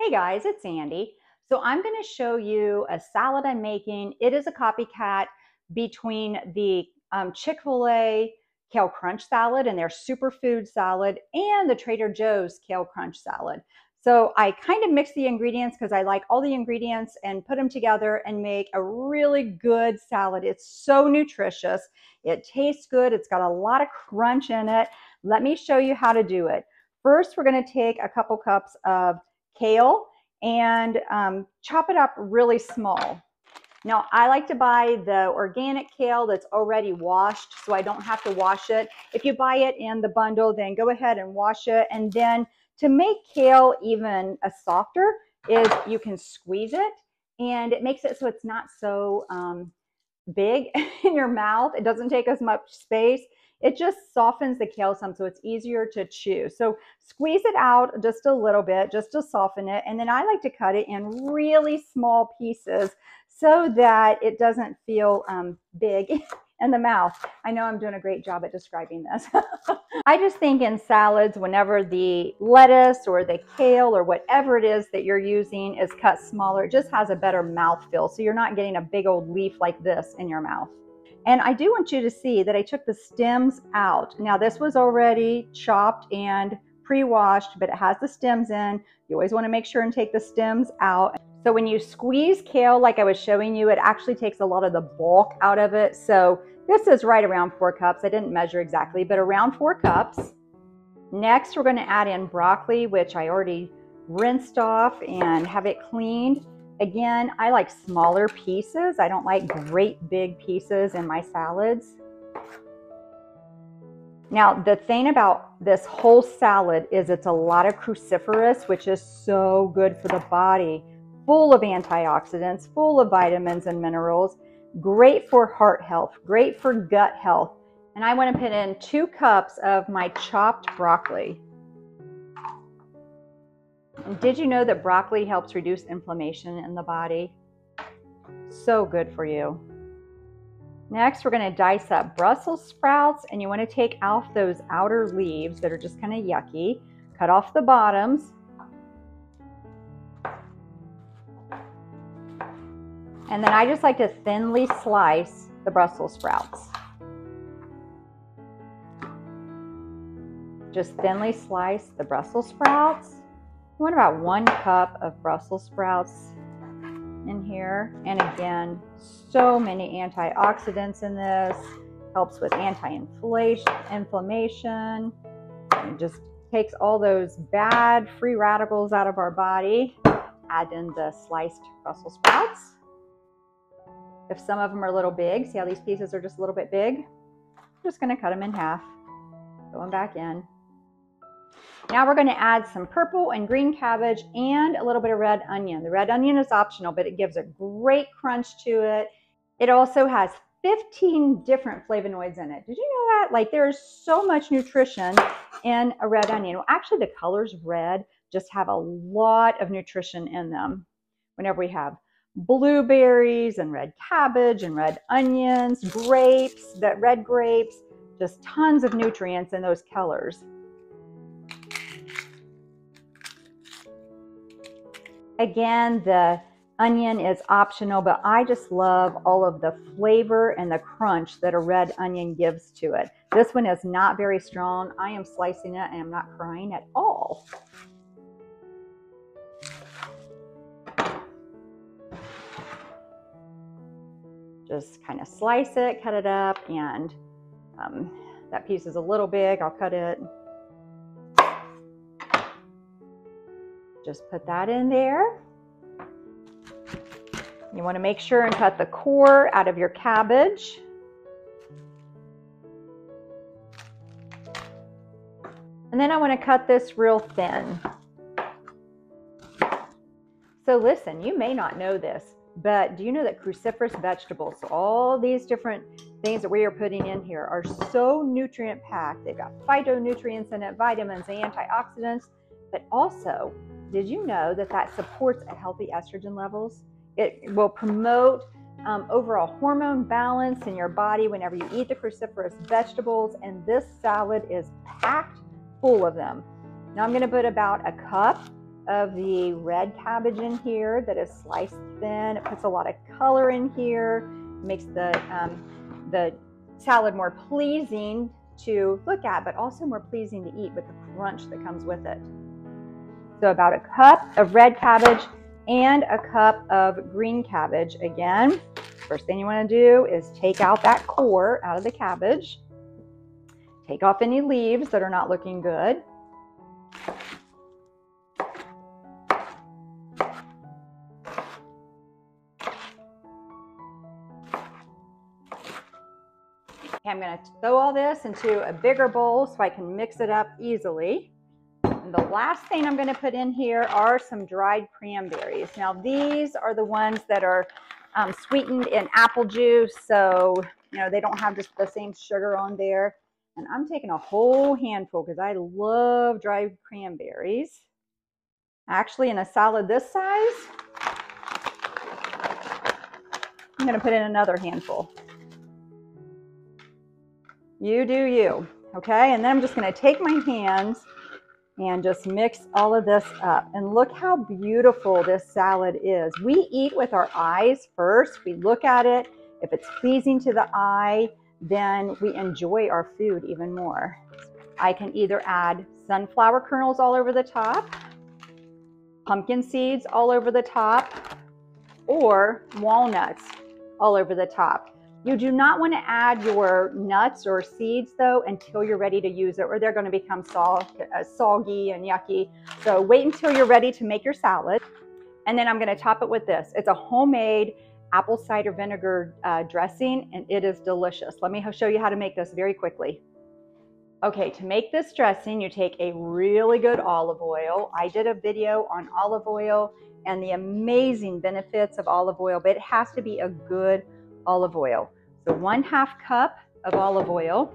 Hey guys, it's Andy. So I'm going to show you a salad I'm making. It is a copycat between the Chick-fil-A Kale Crunch salad and their superfood salad and the Trader Joe's Kale Crunch salad. So I kind of mix the ingredients because I like all the ingredients and put them together and make a really good salad. It's so nutritious. It tastes good. It's got a lot of crunch in it. Let me show you how to do it. First, we're going to take a couple cups of kale and chop it up really small. Now, I like to buy the organic kale that's already washed, so I don't have to wash it. If you buy it in the bundle, then go ahead and wash it. And then to make kale even softer is you can squeeze it, and it makes it so it's not so big in your mouth. It doesn't take as much space. It just softens the kale some, so it's easier to chew. So squeeze it out just a little bit, just to soften it. And then I like to cut it in really small pieces so that it doesn't feel big in the mouth. I know I'm doing a great job at describing this. I just think in salads, whenever the lettuce or the kale or whatever it is that you're using is cut smaller, it just has a better mouthfeel. So you're not getting a big old leaf like this in your mouth. And I do want you to see that I took the stems out. Now this was already chopped and pre-washed, but it has the stems in. You always want to make sure and take the stems out. So when you squeeze kale, like I was showing you, it actually takes a lot of the bulk out of it. So this is right around 4 cups. I didn't measure exactly, but around 4 cups. Next, we're going to add in broccoli, which I already rinsed off and have it cleaned. Again, I like smaller pieces. I don't like great big pieces in my salads. Now, the thing about this whole salad is it's a lot of cruciferous, which is so good for the body. Full of antioxidants, full of vitamins and minerals. Great for heart health, great for gut health. And I want to put in 2 cups of my chopped broccoli. And did you know that broccoli helps reduce inflammation in the body? So good for you. Next, we're going to dice up Brussels sprouts, and you want to take off those outer leaves that are just kind of yucky. Cut off the bottoms. And then I just like to thinly slice the Brussels sprouts. Just thinly slice the Brussels sprouts. I want about 1 cup of Brussels sprouts in here. And again, so many antioxidants in this. Helps with anti-inflammation. It just takes all those bad free radicals out of our body. Add in the sliced Brussels sprouts. If some of them are a little big, see how these pieces are just a little bit big? I'm just going to cut them in half. Going back in. Now we're going to add some purple and green cabbage and a little bit of red onion. The red onion is optional, but it gives a great crunch to it. It also has 15 different flavonoids in it. Did you know that? Like, there's so much nutrition in a red onion. Well, actually, the colors red just have a lot of nutrition in them. Whenever we have blueberries and red cabbage and red onions, grapes, that red grapes, just tons of nutrients in those colors. Again, the onion is optional, but I just love all of the flavor and the crunch that a red onion gives to it. This one is not very strong. I am slicing it and I'm not crying at all. Just kind of slice it, cut it up, and that piece is a little big. I'll cut it. Just put that in there. You want to make sure and cut the core out of your cabbage. And then I want to cut this real thin. So listen, you may not know this, but do you know that cruciferous vegetables, so all these different things that we are putting in here, are so nutrient packed? They've got phytonutrients in it, vitamins, antioxidants, but also, did you know that that supports a healthy estrogen levels? It will promote overall hormone balance in your body whenever you eat the cruciferous vegetables, and this salad is packed full of them. Now I'm going to put about a cup of the red cabbage in here that is sliced thin. It puts a lot of color in here. It makes the salad more pleasing to look at, but also more pleasing to eat with the crunch that comes with it. So about a cup of red cabbage and a cup of green cabbage. Again, first thing you want to do is take out that core out of the cabbage. Take off any leaves that are not looking good. Okay, I'm going to throw all this into a bigger bowl so I can mix it up easily. And the last thing I'm going to put in here are some dried cranberries. Now these are the ones that are sweetened in apple juice, so you know they don't have just the same sugar on there. And I'm taking a whole handful because I love dried cranberries. Actually, in a salad this size, I'm going to put in another handful. You do you, okay? And then I'm just going to take my hands and just mix all of this up. And look how beautiful this salad is. We eat with our eyes first. We look at it. If it's pleasing to the eye, then we enjoy our food even more. I can either add sunflower kernels all over the top, pumpkin seeds all over the top, or walnuts all over the top. You do not want to add your nuts or seeds though until you're ready to use it, or they're going to become soggy and yucky. So wait until you're ready to make your salad. And then I'm going to top it with this. It's a homemade apple cider vinegar dressing, and it is delicious. Let me show you how to make this very quickly. Okay, to make this dressing, you take a really good olive oil. I did a video on olive oil and the amazing benefits of olive oil, but it has to be a good olive oil. So 1/2 cup of olive oil,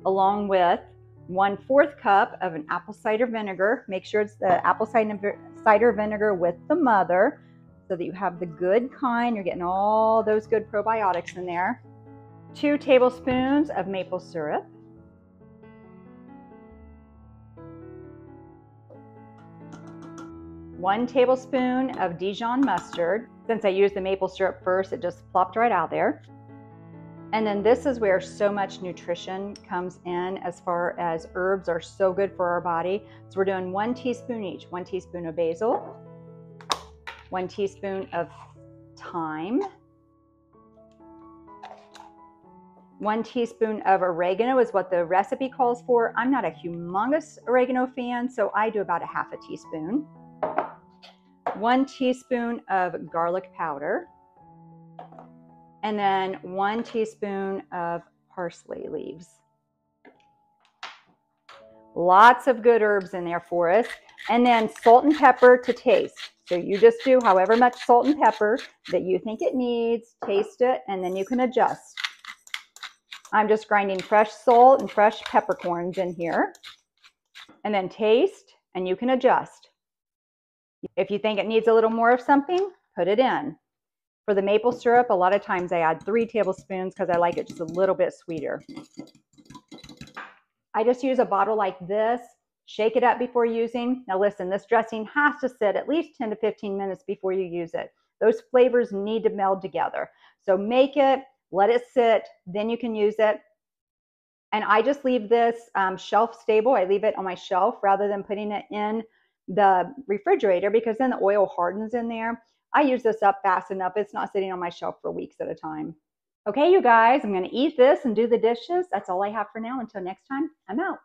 along with 1/4 cup of an apple cider vinegar. Make sure it's the apple cider vinegar with the mother so that you have the good kind. You're getting all those good probiotics in there. 2 tablespoons of maple syrup. 1 tablespoon of Dijon mustard. Since I used the maple syrup first, it just plopped right out there. And then this is where so much nutrition comes in, as far as herbs are so good for our body. So we're doing 1 teaspoon each. 1 teaspoon of basil, 1 teaspoon of thyme, 1 teaspoon of oregano is what the recipe calls for. I'm not a humongous oregano fan, so I do about 1/2 teaspoon. 1 teaspoon of garlic powder, and then 1 teaspoon of parsley leaves. Lots of good herbs in there for us. And then salt and pepper to taste. So you just do however much salt and pepper that you think it needs, taste it, and then you can adjust. I'm just grinding fresh salt and fresh peppercorns in here. And then taste, and you can adjust. If you think it needs a little more of something, put it in. For the maple syrup, a lot of times I add 3 tablespoons because I like it just a little bit sweeter. I just use a bottle like this, shake it up before using. Now listen, this dressing has to sit at least 10 to 15 minutes before you use it. Those flavors need to meld together. So make it, let it sit, then you can use it. And I just leave this shelf stable. I leave it on my shelf rather than putting it in the refrigerator, because then the oil hardens in there. I use this up fast enough. It's not sitting on my shelf for weeks at a time. Okay, you guys, I'm going to eat this and do the dishes. That's all I have for now. Until next time, I'm out.